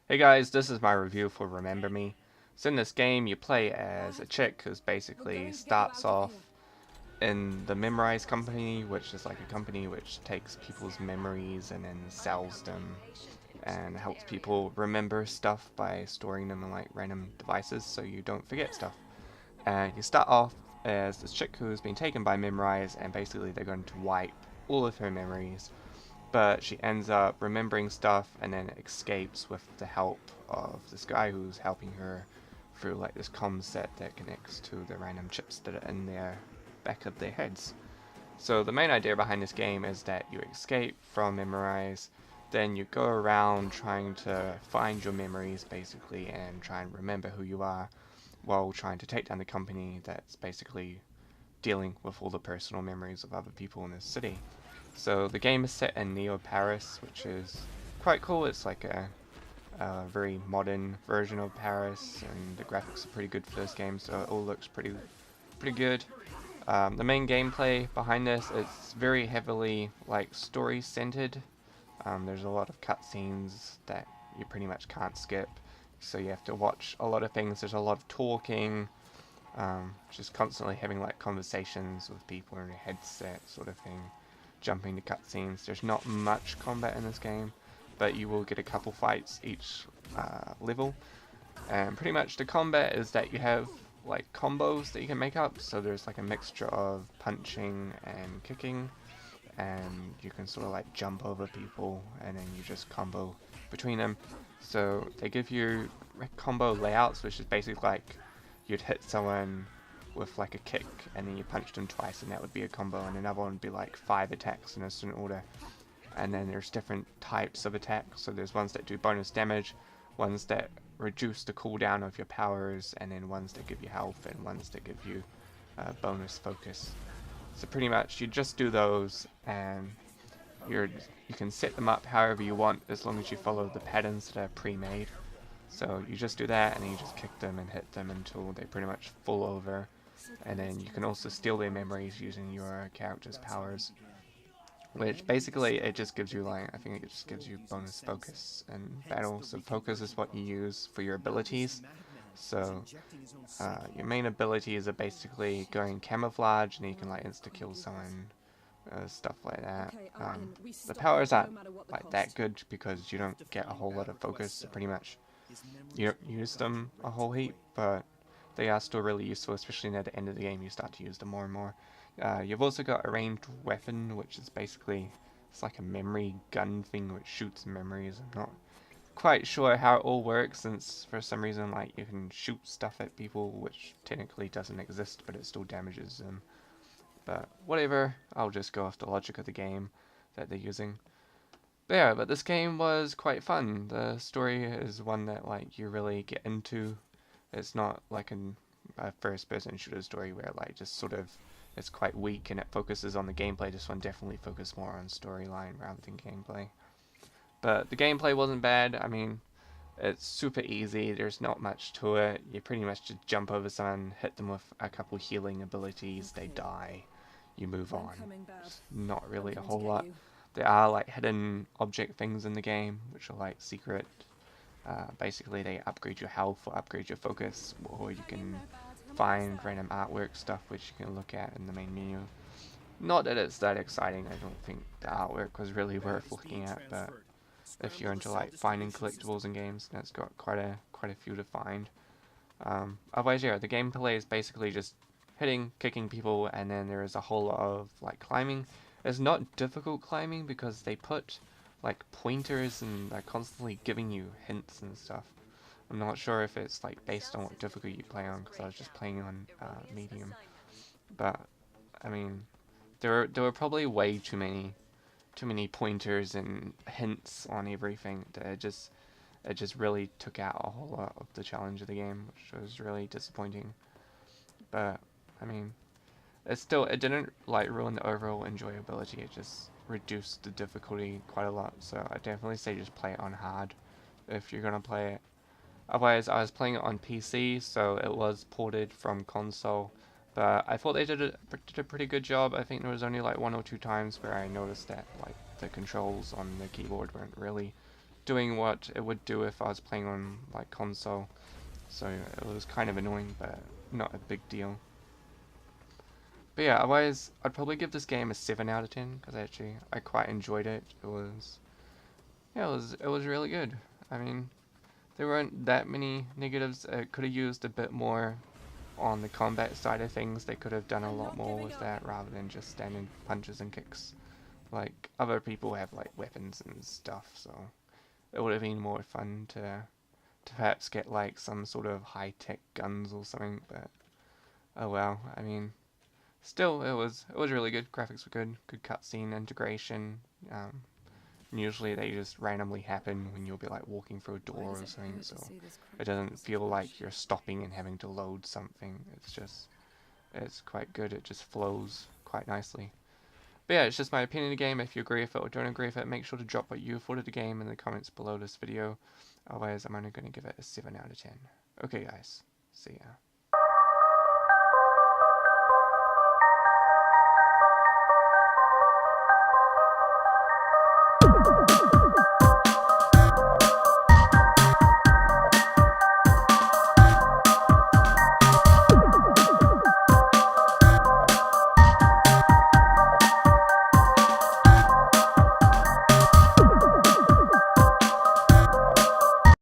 Hey guys, this is my review for Remember Me. So in this game you play as a chick who basically starts off in the Memorize company, which is like a company which takes people's memories and then sells them and helps people remember stuff by storing them in like random devices so you don't forget stuff. And you start off as this chick who's been taken by Memorize, and basically they're going to wipe all of her memories, but she ends up remembering stuff and then escapes with the help of this guy who's helping her through like this comm set that connects to the random chips that are in their back of their heads. So the main idea behind this game is that you escape from Memorize, then you go around trying to find your memories basically and try and remember who you are while trying to take down the company that's basically dealing with all the personal memories of other people in this city. So the game is set in Neo Paris, which is quite cool. It's like a very modern version of Paris, and the graphics are pretty good for this game, so it all looks pretty good. The main gameplay behind this is very heavily like story centered. There's a lot of cutscenes that you pretty much can't skip, so you have to watch a lot of things. There's a lot of talking, just constantly having like conversations with people in a headset sort of thing, jumping to cutscenes. There's not much combat in this game, but you will get a couple fights each level. And pretty much the combat is that you have like combos that you can make up. So there's like a mixture of punching and kicking, and you can sort of like jump over people and then you just combo between them. So they give you combo layouts, which is basically like you'd hit someone with like a kick and then you punch them twice and that would be a combo, and another one would be like 5 attacks in a certain order. And then there's different types of attacks, so there's ones that do bonus damage, ones that reduce the cooldown of your powers, and then ones that give you health, and ones that give you bonus focus. So pretty much you just do those, and you can set them up however you want as long as you follow the patterns that are pre-made. So you just do that, and then you just kick them and hit them until they pretty much fall over. And then you can also steal their memories using your character's powers, which basically it just gives you like, I think it just gives you bonus focus in battle. So focus is what you use for your abilities. So your main abilities are basically going camouflage, and you can like insta kill someone, stuff like that. The powers aren't like that good because you don't get a whole lot of focus. So pretty much you don't use them a whole heap, but they are still really useful, especially near the end of the game. You start to use them more and more. You've also got a ranged weapon, which is basically it's like a memory gun thing which shoots memories. I'm not quite sure how it all works, since for some reason like you can shoot stuff at people which technically doesn't exist, but it still damages them. But whatever, I'll just go off the logic of the game that they're using. But yeah, but this game was quite fun. The story is one that like you really get into. It's not like a first person shooter story where like just sort of it's quite weak and it focuses on the gameplay. This one definitely focused more on storyline rather than gameplay. But the gameplay wasn't bad. I mean, it's super easy. There's not much to it. You pretty much just jump over someone, hit them with a couple healing abilities, they die, you move on. It's not really a whole lot. There are like hidden object things in the game, which are like secret. Basically, they upgrade your health or upgrade your focus, or you can find random artwork stuff which you can look at in the main menu. Not that it's that exciting. I don't think the artwork was really worth looking at, but if you're into like finding collectibles in games, then it's got quite a few to find. Otherwise, yeah, the gameplay is basically just hitting, kicking people, and then there is a whole lot of like climbing. It's not difficult climbing because they put like pointers and they're constantly giving you hints and stuff. I'm not sure if it's like based on what difficulty you play on, because I was just playing on medium. But I mean, there were probably way too many pointers and hints on everything that it just really took out a whole lot of the challenge of the game, which was really disappointing. But I mean, it didn't like ruin the overall enjoyability. It just reduced the difficulty quite a lot. So I definitely say just play it on hard if you're gonna play it. Otherwise, I was playing it on PC, so it was ported from console. But I thought they did a pretty good job. I think there was only like 1 or 2 times where I noticed that like the controls on the keyboard weren't really doing what it would do if I was playing on like console. So it was kind of annoying, but not a big deal. But yeah, otherwise I'd probably give this game a 7 out of 10 because I quite enjoyed it. It was really good. I mean, there weren't that many negatives. It could have used a bit more on the combat side of things. They could have done a lot more with that rather than just standing punches and kicks. Like other people have like weapons and stuff, so it would have been more fun to perhaps get like some sort of high-tech guns or something. But oh well. I mean, still it was really good. Graphics were good cutscene integration. And usually they just randomly happen when you'll be like walking through a door or something, so it doesn't feel like you're stopping and having to load something. It's quite good. It just flows quite nicely. But yeah, it's just my opinion of the game. If you agree with it or don't agree with it, make sure to drop what you thought of the game in the comments below this video. Otherwise, I'm only going to give it a 7 out of 10. Okay guys, see ya.